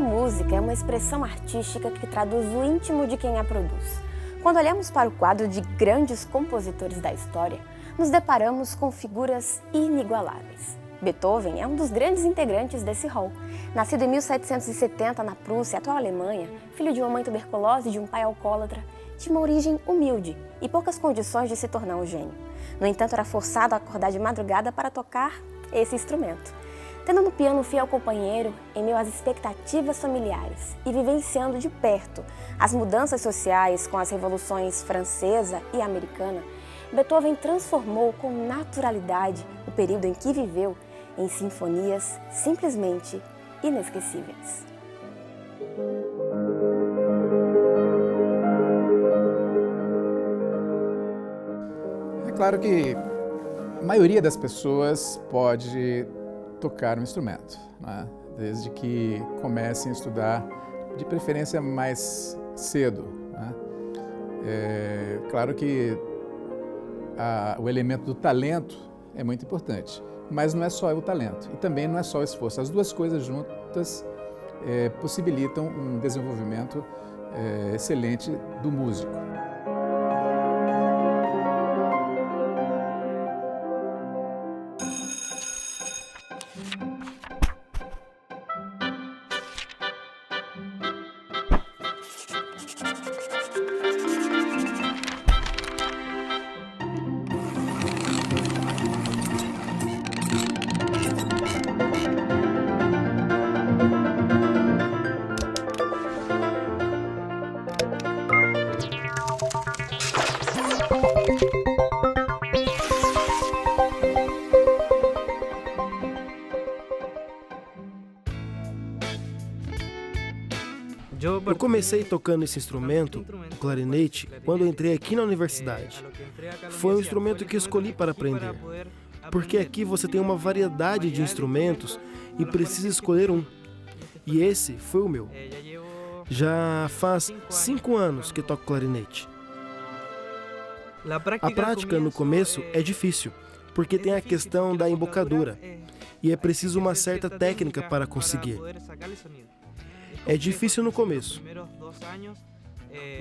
música é uma expressão artística que traduz o íntimo de quem a produz. Quando olhamos para o quadro de grandes compositores da história, nos deparamos com figuras inigualáveis. Beethoven é um dos grandes integrantes desse rol. Nascido em 1770 na Prússia, atual Alemanha, filho de uma mãe tuberculosa e de um pai alcoólatra, tinha uma origem humilde e poucas condições de se tornar um gênio. No entanto, era forçado a acordar de madrugada para tocar esse instrumento. Tendo no piano um fiel companheiro, em meio às expectativas familiares e vivenciando de perto as mudanças sociais com as revoluções francesa e americana, Beethoven transformou com naturalidade o período em que viveu em sinfonias simplesmente inesquecíveis. É claro que a maioria das pessoas pode tocar um instrumento, né? Desde que comecem a estudar, de preferência mais cedo, né? Claro que o elemento do talento é muito importante, mas não é só o talento e também não é só o esforço. As duas coisas juntas possibilitam um desenvolvimento excelente do músico. Eu comecei tocando esse instrumento, o clarinete, quando entrei aqui na universidade. Foi um instrumento que escolhi para aprender, porque aqui você tem uma variedade de instrumentos e precisa escolher um. E esse foi o meu. Já faz 5 anos que toco clarinete. A prática no começo é difícil, porque tem a questão da embocadura, e é preciso uma certa técnica para conseguir. É difícil no começo.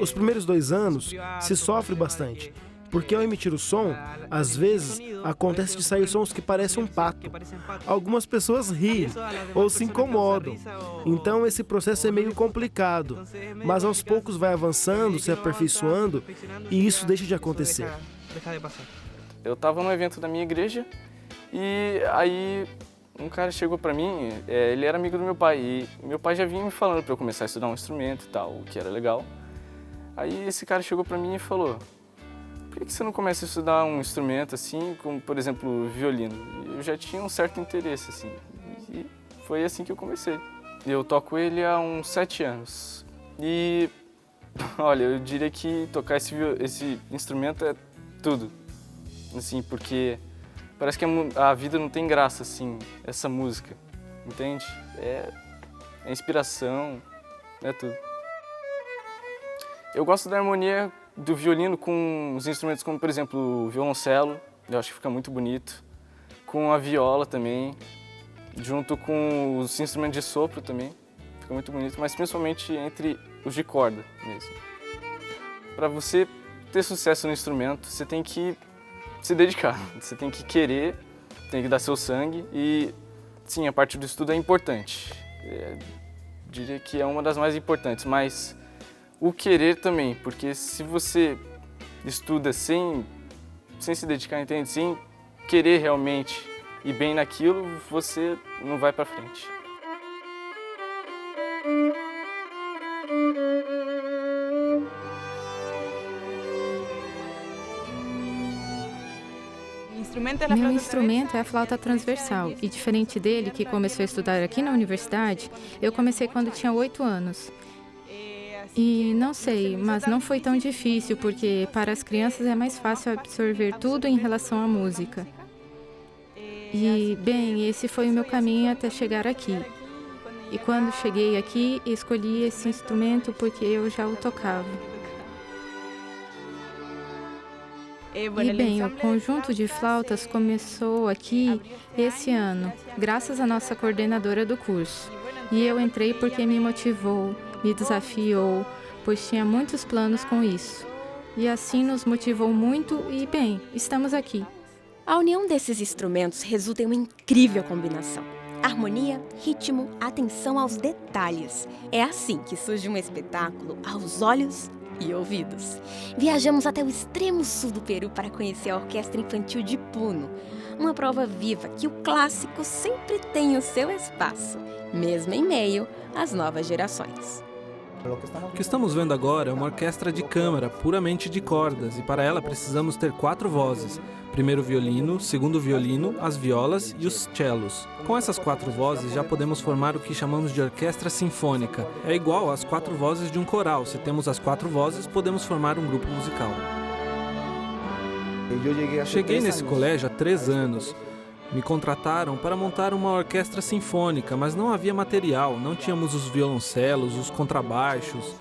Os primeiros 2 anos se sofre bastante, porque ao emitir o som, às vezes acontece de sair sons que parecem um pato. Algumas pessoas riem ou se incomodam. Então esse processo é meio complicado, mas aos poucos vai avançando, se aperfeiçoando e isso deixa de acontecer. Eu estava num evento da minha igreja e aí um cara chegou pra mim, ele era amigo do meu pai, e meu pai já vinha me falando pra eu começar a estudar um instrumento e tal, o que era legal. Aí esse cara chegou pra mim e falou: por que você não começa a estudar um instrumento assim, como por exemplo o violino? Eu já tinha um certo interesse assim, e foi assim que eu comecei. Eu toco ele há uns 7 anos, e olha, eu diria que tocar esse instrumento é tudo, assim, porque parece que a vida não tem graça, assim, essa música, entende? É inspiração, é tudo. Eu gosto da harmonia do violino com os instrumentos como, por exemplo, o violoncelo, eu acho que fica muito bonito, com a viola também, junto com os instrumentos de sopro também, fica muito bonito, mas principalmente entre os de corda mesmo. Para você ter sucesso no instrumento, você tem que se dedicar, você tem que querer, tem que dar seu sangue e, sim, a parte do estudo é importante. Diria que é uma das mais importantes, mas o querer também, porque se você estuda sem se dedicar, entende? Sem querer realmente ir bem naquilo, você não vai para frente. Meu instrumento é a flauta transversal e, diferente dele, que começou a estudar aqui na universidade, eu comecei quando tinha 8 anos. E não sei, mas não foi tão difícil, porque para as crianças é mais fácil absorver tudo em relação à música. E, bem, esse foi o meu caminho até chegar aqui. E quando cheguei aqui, escolhi esse instrumento porque eu já o tocava. E bem, o conjunto de flautas começou aqui esse ano, graças à nossa coordenadora do curso. E eu entrei porque me motivou, me desafiou, pois tinha muitos planos com isso. E assim nos motivou muito e, bem, estamos aqui. A união desses instrumentos resulta em uma incrível combinação. Harmonia, ritmo, atenção aos detalhes. É assim que surge um espetáculo aos olhos e ouvidos. Viajamos até o extremo sul do Peru para conhecer a Orquestra Infantil de Puno, uma prova viva que o clássico sempre tem o seu espaço, mesmo em meio às novas gerações. O que estamos vendo agora é uma orquestra de câmara, puramente de cordas, e para ela precisamos ter 4 vozes. Primeiro violino, segundo violino, as violas e os cellos. Com essas 4 vozes já podemos formar o que chamamos de orquestra sinfônica. É igual às 4 vozes de um coral. Se temos as 4 vozes, podemos formar um grupo musical. Cheguei nesse colégio há 3 anos. Me contrataram para montar uma orquestra sinfônica, mas não havia material, não tínhamos os violoncelos, os contrabaixos.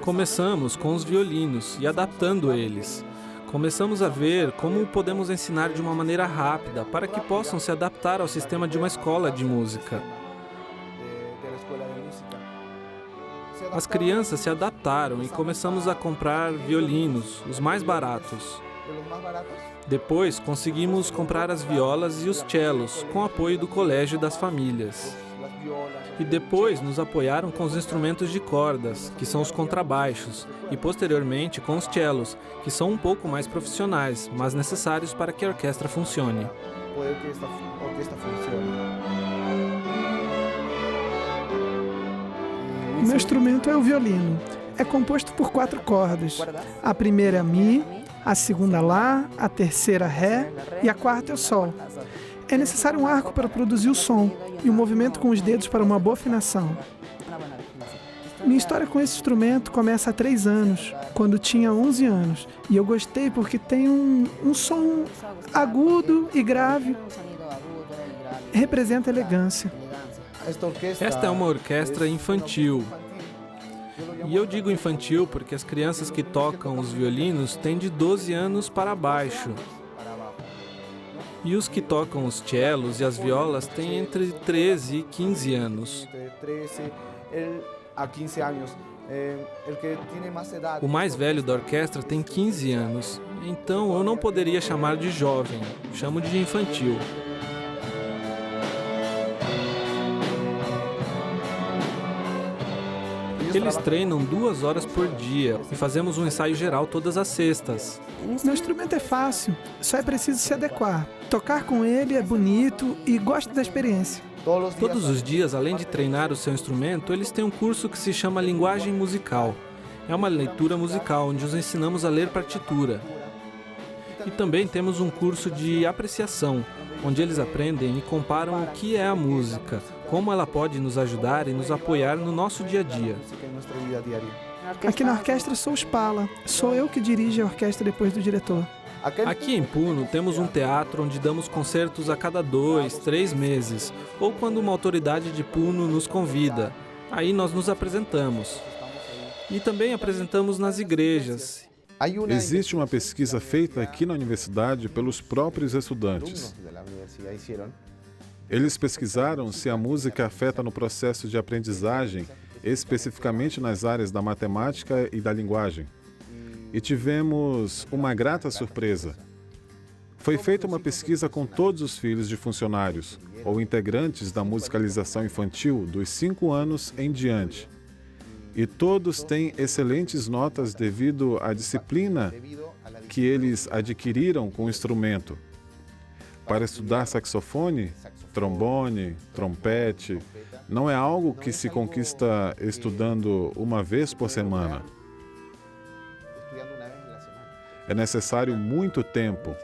Começamos com os violinos e adaptando eles. Começamos a ver como podemos ensinar de uma maneira rápida para que possam se adaptar ao sistema de uma escola de música. As crianças se adaptaram e começamos a comprar violinos, os mais baratos. Depois, conseguimos comprar as violas e os cellos, com apoio do colégio e das famílias. E depois nos apoiaram com os instrumentos de cordas, que são os contrabaixos, e posteriormente com os cellos, que são um pouco mais profissionais, mas necessários para que a orquestra funcione. O meu instrumento é o violino. É composto por 4 cordas. A primeira é Mi, a segunda Lá, a terceira Ré e a quarta é o Sol. É necessário um arco para produzir o som e um movimento com os dedos para uma boa afinação. Minha história com esse instrumento começa há 3 anos, quando tinha 11 anos. E eu gostei porque tem um som agudo e grave. Representa elegância. Esta é uma orquestra infantil. E eu digo infantil porque as crianças que tocam os violinos têm de 12 anos para baixo. E os que tocam os cellos e as violas têm entre 13 e 15 anos. O mais velho da orquestra tem 15 anos, então eu não poderia chamar de jovem, chamo de infantil. Eles treinam 2 horas por dia e fazemos um ensaio geral todas as sextas. Meu instrumento é fácil, só é preciso se adequar. Tocar com ele é bonito e gosto da experiência. Todos os dias, além de treinar o seu instrumento, eles têm um curso que se chama Linguagem Musical. É uma leitura musical onde os ensinamos a ler partitura. E também temos um curso de apreciação, onde eles aprendem e comparam o que é a música, como ela pode nos ajudar e nos apoiar no nosso dia a dia. Aqui na orquestra sou o Spala. Sou eu que dirijo a orquestra depois do diretor. Aqui em Puno temos um teatro onde damos concertos a cada 2, 3 meses, ou quando uma autoridade de Puno nos convida. Aí nós nos apresentamos. E também apresentamos nas igrejas. Existe uma pesquisa feita aqui na universidade pelos próprios estudantes. Eles pesquisaram se a música afeta no processo de aprendizagem, especificamente nas áreas da matemática e da linguagem. E tivemos uma grata surpresa. Foi feita uma pesquisa com todos os filhos de funcionários ou integrantes da musicalização infantil dos 5 anos em diante. E todos têm excelentes notas devido à disciplina que eles adquiriram com o instrumento. Para estudar saxofone, trombone, trompete, não é algo que se conquista estudando uma vez por semana. É necessário muito tempo.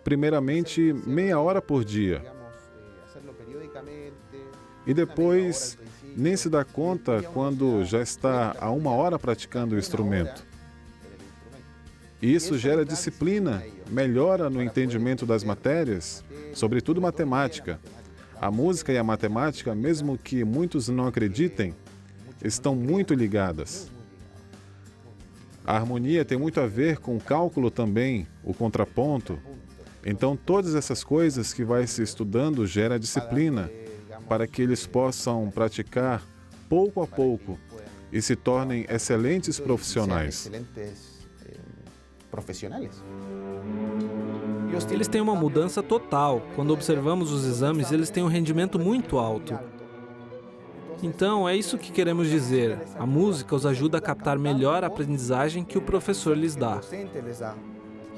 Primeiramente, meia hora por dia. E depois, nem se dá conta quando já está há 1 hora praticando o instrumento. E isso gera disciplina, melhora no entendimento das matérias, sobretudo matemática. A música e a matemática, mesmo que muitos não acreditem, estão muito ligadas. A harmonia tem muito a ver com o cálculo também, o contraponto. Então, todas essas coisas que vai se estudando gera disciplina. para que eles possam praticar pouco a pouco e se tornem excelentes profissionais. Eles têm uma mudança total. Quando observamos os exames, eles têm um rendimento muito alto. Então, é isso que queremos dizer. A música os ajuda a captar melhor a aprendizagem que o professor lhes dá.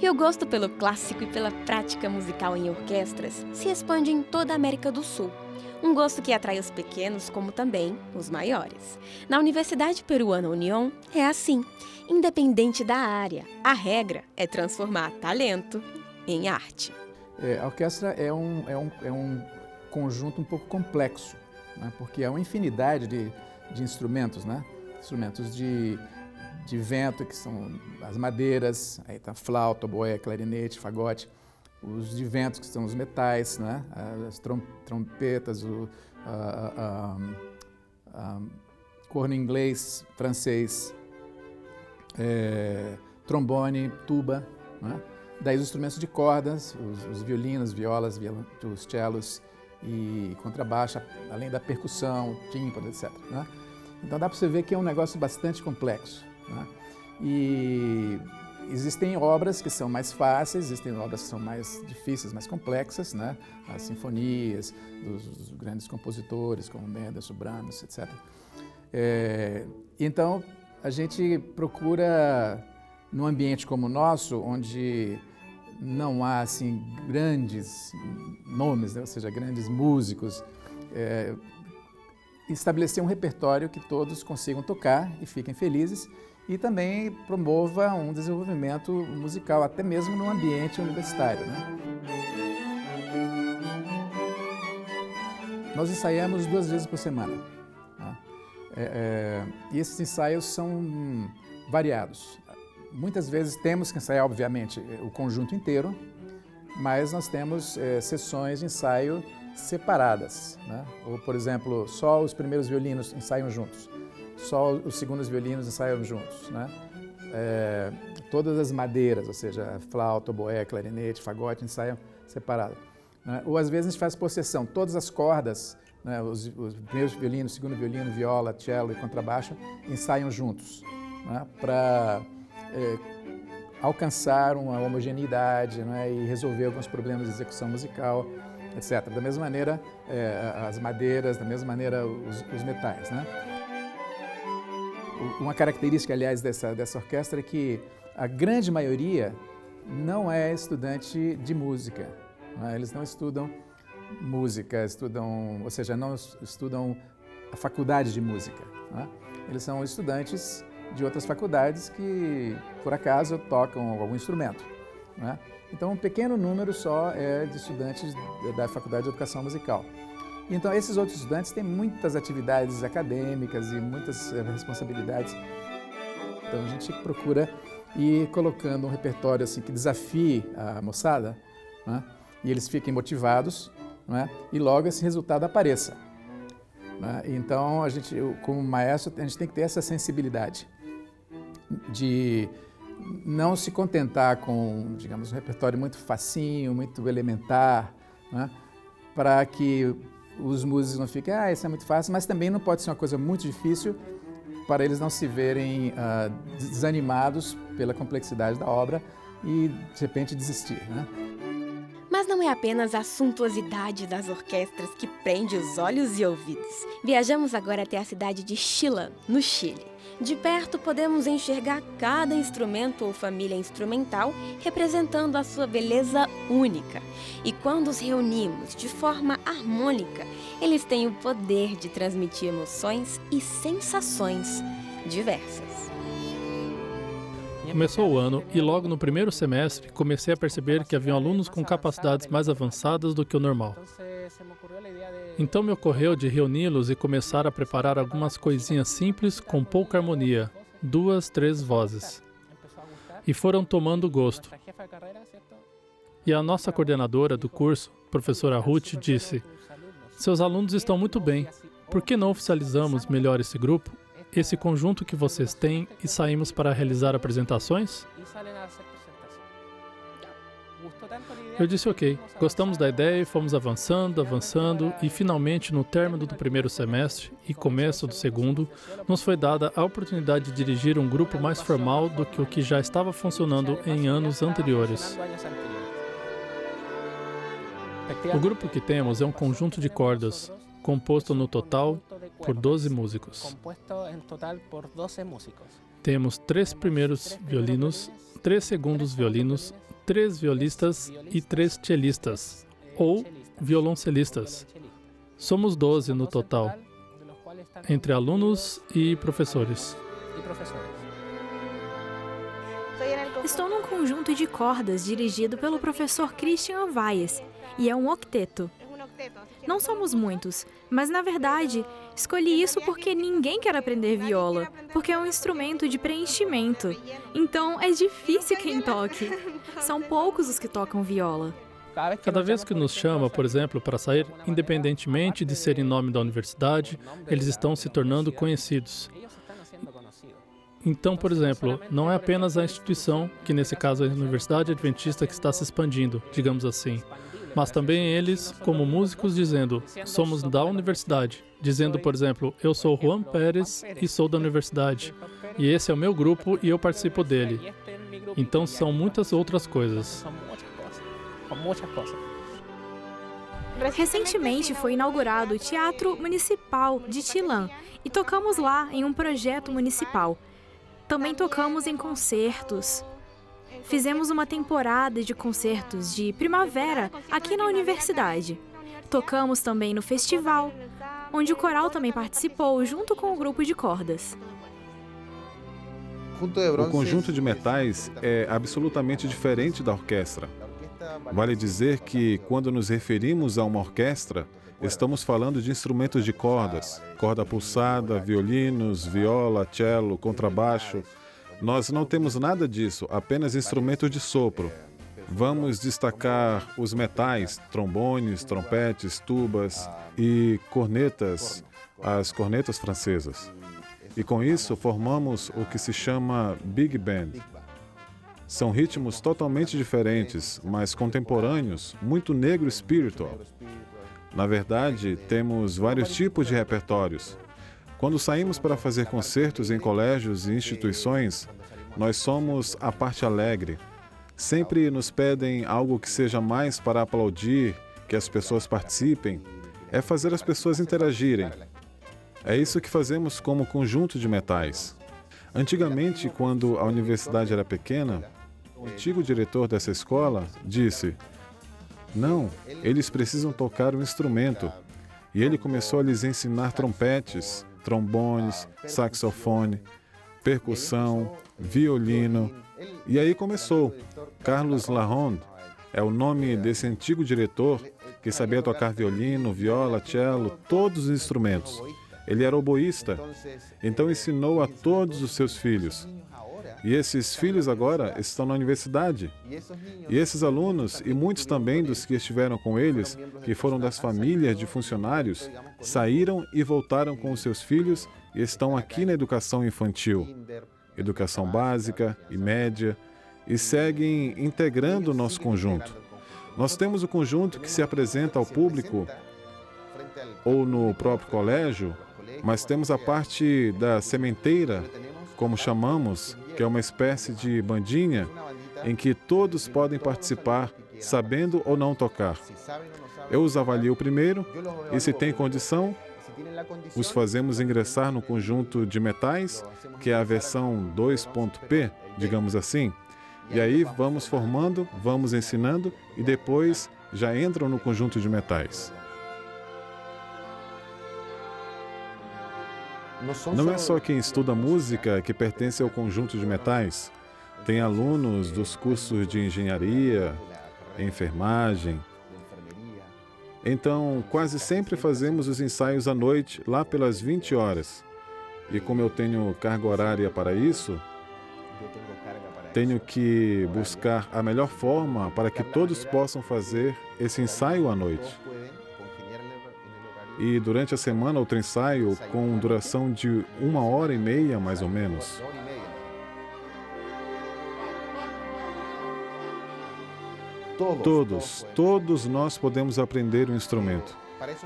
E o gosto pelo clássico e pela prática musical em orquestras se expande em toda a América do Sul. Um gosto que atrai os pequenos como também os maiores. Na Universidade Peruana Unión é assim. Independente da área, a regra é transformar talento em arte. A orquestra é um conjunto um pouco complexo, né? Porque há uma infinidade de instrumentos, né? Instrumentos de vento, que são as madeiras, aí tá flauta, oboé, clarinete, fagote. Os de ventos, que são os metais, né? As trompetas, corno inglês, francês, trombone, tuba, né? Daí os instrumentos de cordas, os violinos, violas, os cellos e contrabaixo, além da percussão, tímpano, etc., né? Então dá para você ver que é um negócio bastante complexo, né? E existem obras que são mais fáceis, existem obras que são mais difíceis, mais complexas, né? As sinfonias dos grandes compositores, como Mendelssohn, Brahms, etc. Então, a gente procura, num ambiente como o nosso, onde não há assim, grandes nomes, né? Ou seja, grandes músicos, estabelecer um repertório que todos consigam tocar e fiquem felizes, e também promova um desenvolvimento musical, até mesmo no ambiente universitário, né? Nós ensaiamos 2 vezes por semana, né? E esses ensaios são variados. Muitas vezes temos que ensaiar, obviamente, o conjunto inteiro, mas nós temos sessões de ensaio separadas, né? Ou, por exemplo, só os primeiros violinos ensaiam juntos. Só os segundos violinos ensaiam juntos, né? Todas as madeiras, ou seja, flauta, oboé, clarinete, fagote, ensaiam separado, né? Ou às vezes a gente faz por seção, todas as cordas, né? Os primeiros violinos, segundo violino, viola, cello e contrabaixo ensaiam juntos, né? Para alcançar uma homogeneidade, né? E resolver alguns problemas de execução musical, etc. Da mesma maneira, as madeiras, da mesma maneira, os metais, né? Uma característica, aliás, dessa orquestra é que a grande maioria não é estudante de música, né? Eles não estudam música, ou seja, não estudam a faculdade de música, né? Eles são estudantes de outras faculdades que, por acaso, tocam algum instrumento, né? Então, um pequeno número só é de estudantes da Faculdade de Educação Musical. Então, esses outros estudantes têm muitas atividades acadêmicas e muitas responsabilidades. Então, a gente procura ir colocando um repertório assim, que desafie a moçada, né? E eles fiquem motivados, né? E logo esse resultado apareça, né? Então, a gente, como maestro, a gente tem que ter essa sensibilidade de não se contentar com, digamos, um repertório muito facinho, muito elementar, né? Para que os músicos não fiquem, isso é muito fácil, mas também não pode ser uma coisa muito difícil para eles não se verem desanimados pela complexidade da obra e, de repente, desistir, né? Mas não é apenas a suntuosidade das orquestras que prende os olhos e ouvidos. Viajamos agora até a cidade de Chillán, no Chile. De perto podemos enxergar cada instrumento ou família instrumental representando a sua beleza única. E quando os reunimos de forma harmônica, eles têm o poder de transmitir emoções e sensações diversas. Começou o ano e logo no primeiro semestre comecei a perceber que haviam alunos com capacidades mais avançadas do que o normal. Então me ocorreu de reuni-los e começar a preparar algumas coisinhas simples com pouca harmonia, 2, 3 vozes. E foram tomando gosto. E a nossa coordenadora do curso, professora Ruth, disse: "Seus alunos estão muito bem. Por que não oficializamos melhor esse grupo, esse conjunto que vocês têm, e saímos para realizar apresentações?" Eu disse ok, gostamos da ideia e fomos avançando, avançando e finalmente no término do primeiro semestre e começo do segundo, nos foi dada a oportunidade de dirigir um grupo mais formal do que o que já estava funcionando em anos anteriores. O grupo que temos é um conjunto de cordas, composto no total por 12 músicos. Temos 3 primeiros violinos, 3 segundos violinos, 3 violistas e 3 cellistas, ou violoncelistas. Somos 12 no total, entre alunos e professores. Estou num conjunto de cordas dirigido pelo professor Christian Weiss, e é um octeto. Não somos muitos, mas na verdade, escolhi isso porque ninguém quer aprender viola, porque é um instrumento de preenchimento. Então é difícil quem toque. São poucos os que tocam viola. Cada vez que nos chama, por exemplo, para sair, independentemente de ser em nome da universidade, eles estão se tornando conhecidos. Então, por exemplo, não é apenas a instituição, que nesse caso é a Universidade Adventista, que está se expandindo, digamos assim, mas também eles, como músicos, dizendo, somos da universidade, dizendo, por exemplo, eu sou Juan Pérez e sou da universidade, e esse é o meu grupo e eu participo dele. Então são muitas outras coisas. Recentemente foi inaugurado o Teatro Municipal de Chillán e tocamos lá em um projeto municipal. Também tocamos em concertos. Fizemos uma temporada de concertos de primavera aqui na universidade. Tocamos também no festival, onde o coral também participou junto com o grupo de cordas. O conjunto de metais é absolutamente diferente da orquestra. Vale dizer que, quando nos referimos a uma orquestra, estamos falando de instrumentos de cordas, corda pulsada, violinos, viola, cello, contrabaixo. Nós não temos nada disso, apenas instrumentos de sopro. Vamos destacar os metais, trombones, trompetes, tubas e cornetas, as cornetas francesas. E com isso formamos o que se chama Big Band. São ritmos totalmente diferentes, mas contemporâneos, muito negro spiritual. Na verdade, temos vários tipos de repertórios. Quando saímos para fazer concertos em colégios e instituições, nós somos a parte alegre. Sempre nos pedem algo que seja mais para aplaudir, que as pessoas participem. É fazer as pessoas interagirem. É isso que fazemos como conjunto de metais. Antigamente, quando a universidade era pequena, o antigo diretor dessa escola disse: não, eles precisam tocar um instrumento. E ele começou a lhes ensinar trompetes, trombones, saxofone, percussão, violino. E aí começou. Carlos Larronde é o nome desse antigo diretor que sabia tocar violino, viola, cello, todos os instrumentos. Ele era oboísta, então ensinou a todos os seus filhos. E esses filhos agora estão na universidade. E esses alunos, e muitos também dos que estiveram com eles, que foram das famílias de funcionários, saíram e voltaram com os seus filhos e estão aqui na educação infantil, educação básica e média, e seguem integrando o nosso conjunto. Nós temos o conjunto que se apresenta ao público ou no próprio colégio, mas temos a parte da sementeira, como chamamos, que é uma espécie de bandinha em que todos podem participar, sabendo ou não tocar. Eu os avalio primeiro e, se tem condição, os fazemos ingressar no conjunto de metais, que é a versão 2.P, digamos assim. E aí vamos formando, vamos ensinando e depois já entram no conjunto de metais. Não é só quem estuda música que pertence ao conjunto de metais. Tem alunos dos cursos de engenharia, enfermagem. Então, quase sempre fazemos os ensaios à noite, lá pelas 20 horas. E como eu tenho carga horária para isso, tenho que buscar a melhor forma para que todos possam fazer esse ensaio à noite. E durante a semana, outro ensaio com duração de 1h30, mais ou menos. Todos nós podemos aprender um instrumento.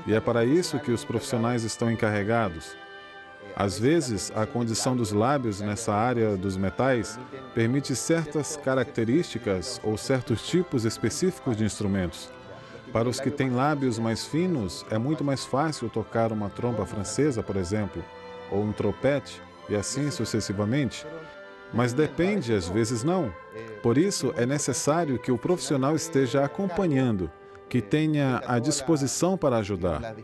E é para isso que os profissionais estão encarregados. Às vezes, a condição dos lábios nessa área dos metais permite certas características ou certos tipos específicos de instrumentos. Para os que têm lábios mais finos, é muito mais fácil tocar uma trompa francesa, por exemplo, ou um trompete, e assim sucessivamente. Mas depende, às vezes não. Por isso, é necessário que o profissional esteja acompanhando, que tenha a disposição para ajudar.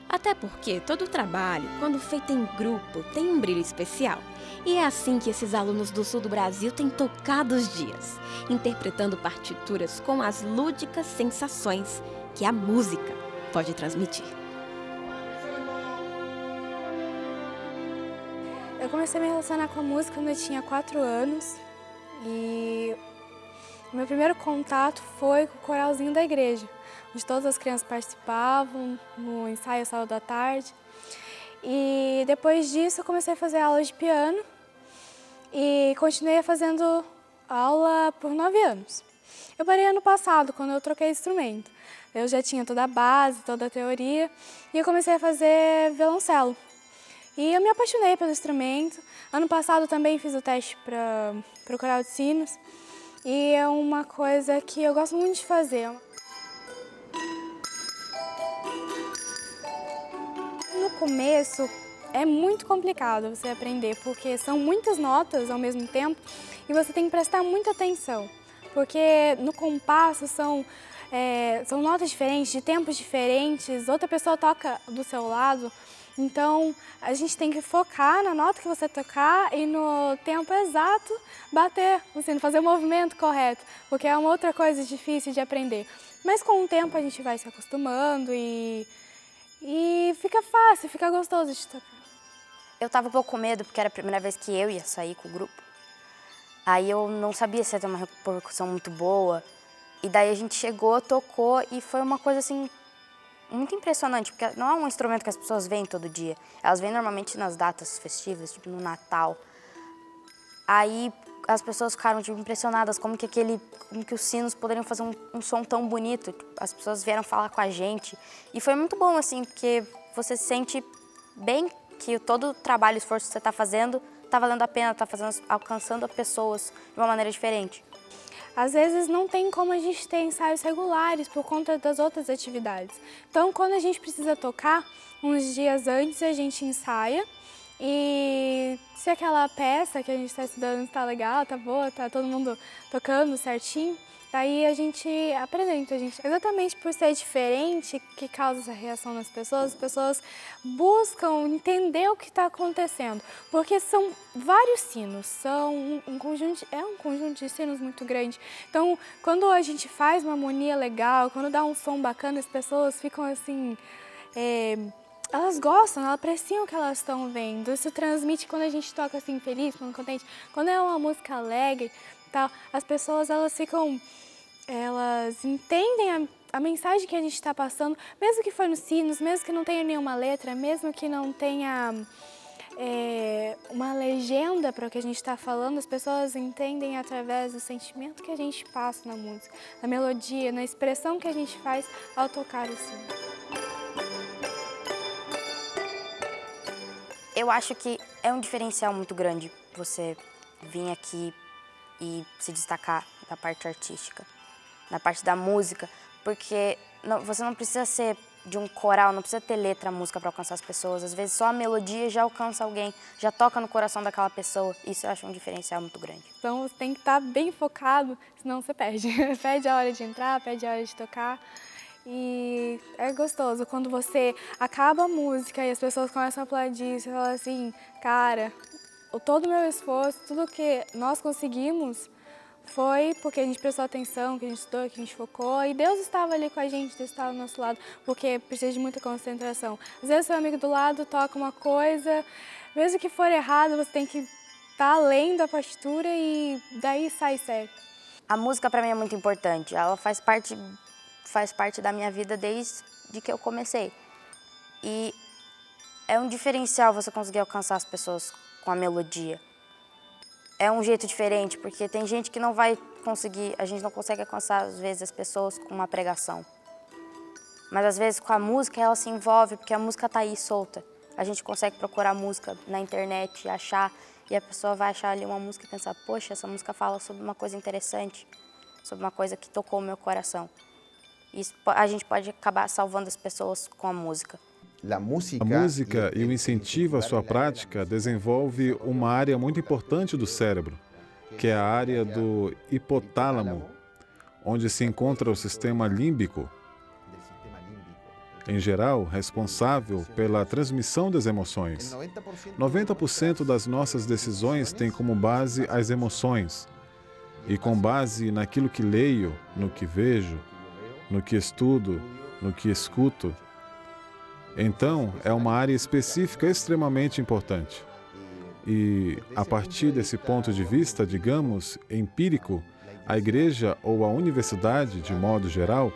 Até porque todo trabalho, quando feito em grupo, tem um brilho especial. E é assim que esses alunos do sul do Brasil têm tocado os dias, interpretando partituras com as lúdicas sensações que a música pode transmitir. Eu comecei a me relacionar com a música quando eu tinha 4 anos e o meu primeiro contato foi com o coralzinho da igreja, onde todas as crianças participavam no ensaio sábado à tarde. E depois disso eu comecei a fazer aula de piano e continuei fazendo aula por 9 anos. Eu parei ano passado, quando eu troquei instrumento. Eu já tinha toda a base, toda a teoria e eu comecei a fazer violoncelo. E eu me apaixonei pelo instrumento. Ano passado também fiz o teste para o coral de sinos. E é uma coisa que eu gosto muito de fazer. No começo é muito complicado você aprender, porque são muitas notas ao mesmo tempo e você tem que prestar muita atenção. Porque no compasso são notas diferentes, de tempos diferentes, outra pessoa toca do seu lado. Então, a gente tem que focar na nota que você tocar e no tempo exato bater o sino, fazer o movimento correto, porque é uma outra coisa difícil de aprender. Mas com o tempo a gente vai se acostumando e fica fácil, fica gostoso de tocar. Eu tava um pouco com medo porque era a primeira vez que eu ia sair com o grupo. Aí eu não sabia se ia ter uma repercussão muito boa. E daí a gente chegou, tocou e foi uma coisa assim muito impressionante, porque não é um instrumento que as pessoas veem todo dia. Elas veem normalmente nas datas festivas, tipo no Natal. Aí as pessoas ficaram tipo, impressionadas como que os sinos poderiam fazer um som tão bonito. As pessoas vieram falar com a gente. E foi muito bom, assim, porque você se sente bem que todo o trabalho e esforço que você está fazendo está valendo a pena, está alcançando as pessoas de uma maneira diferente. Às vezes não tem como a gente ter ensaios regulares por conta das outras atividades. Então, quando a gente precisa tocar, uns dias antes a gente ensaia e se aquela peça que a gente está estudando está legal, está boa, está todo mundo tocando certinho, daí a gente apresenta. Exatamente por ser diferente que causa essa reação nas pessoas, as pessoas buscam entender o que está acontecendo, porque são vários sinos, são um conjunto de sinos muito grande. Então, quando a gente faz uma harmonia legal, quando dá um som bacana, as pessoas ficam assim, elas gostam, elas apreciam o que elas estão vendo. Isso transmite quando a gente toca assim feliz, contente, quando é uma música alegre, tal, as pessoas elas entendem a mensagem que a gente está passando, mesmo que for nos sinos, mesmo que não tenha nenhuma letra, mesmo que não tenha uma legenda para o que a gente está falando, as pessoas entendem através do sentimento que a gente passa na música, na melodia, na expressão que a gente faz ao tocar o sino. Eu acho que é um diferencial muito grande você vir aqui e se destacar na parte artística, na parte da música, porque você não precisa ser de um coral, não precisa ter letra, música para alcançar as pessoas. Às vezes só a melodia já alcança alguém, já toca no coração daquela pessoa. Isso eu acho um diferencial muito grande. Então você tem que estar bem focado, senão você perde. Perde a hora de entrar, perde a hora de tocar. E é gostoso quando você acaba a música e as pessoas começam a aplaudir, você fala assim, cara, todo o meu esforço, tudo que nós conseguimos foi porque a gente prestou atenção, que a gente estudou, que a gente focou, e Deus estava ali com a gente, Deus estava do nosso lado, porque precisa de muita concentração. Às vezes seu amigo do lado toca uma coisa, mesmo que for errado, você tem que estar além da partitura e daí sai certo. A música para mim é muito importante, ela faz parte da minha vida desde que eu comecei. E é um diferencial você conseguir alcançar as pessoas com a melodia. é um jeito diferente, porque tem gente que não vai conseguir, a gente não consegue alcançar, às vezes, as pessoas com uma pregação. Mas, às vezes, com a música, ela se envolve, porque a música tá aí solta. A gente consegue procurar música na internet, achar, e a pessoa vai achar ali uma música e pensar, poxa, essa música fala sobre uma coisa interessante, sobre uma coisa que tocou o meu coração. Isso, a gente pode acabar salvando as pessoas com a música. A música e o incentivo à sua prática desenvolve uma área muito importante do cérebro, que é a área do hipotálamo, onde se encontra o sistema límbico, em geral, responsável pela transmissão das emoções. 90% das nossas decisões têm como base as emoções. E com base naquilo que leio, no que vejo, no que estudo, no que escuto. Então, é uma área específica extremamente importante. E, a partir desse ponto de vista, digamos, empírico, a igreja ou a universidade, de modo geral,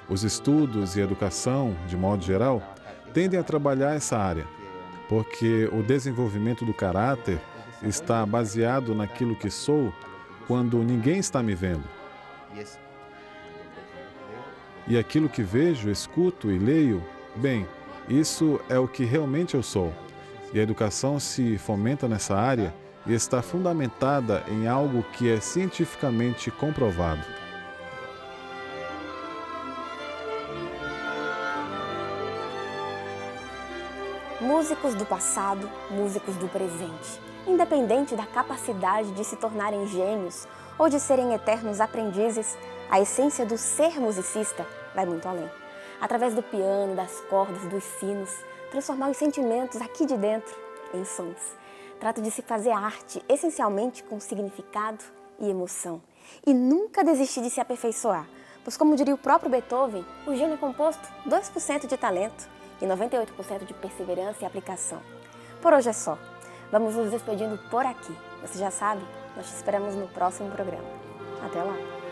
os estudos e a educação, de modo geral, tendem a trabalhar essa área, porque o desenvolvimento do caráter está baseado naquilo que sou quando ninguém está me vendo. E aquilo que vejo, escuto e leio, bem, isso é o que realmente eu sou. E a educação se fomenta nessa área e está fundamentada em algo que é cientificamente comprovado. Músicos do passado, músicos do presente. Independente da capacidade de se tornarem gênios ou de serem eternos aprendizes, a essência do ser musicista vai muito além. Através do piano, das cordas, dos sinos, transformar os sentimentos aqui de dentro em sons. Trata de se fazer arte, essencialmente com significado e emoção. E nunca desistir de se aperfeiçoar, pois, como diria o próprio Beethoven, o gênio é composto 2% de talento e 98% de perseverança e aplicação. Por hoje é só. Vamos nos despedindo por aqui. Você já sabe, nós te esperamos no próximo programa. Até lá!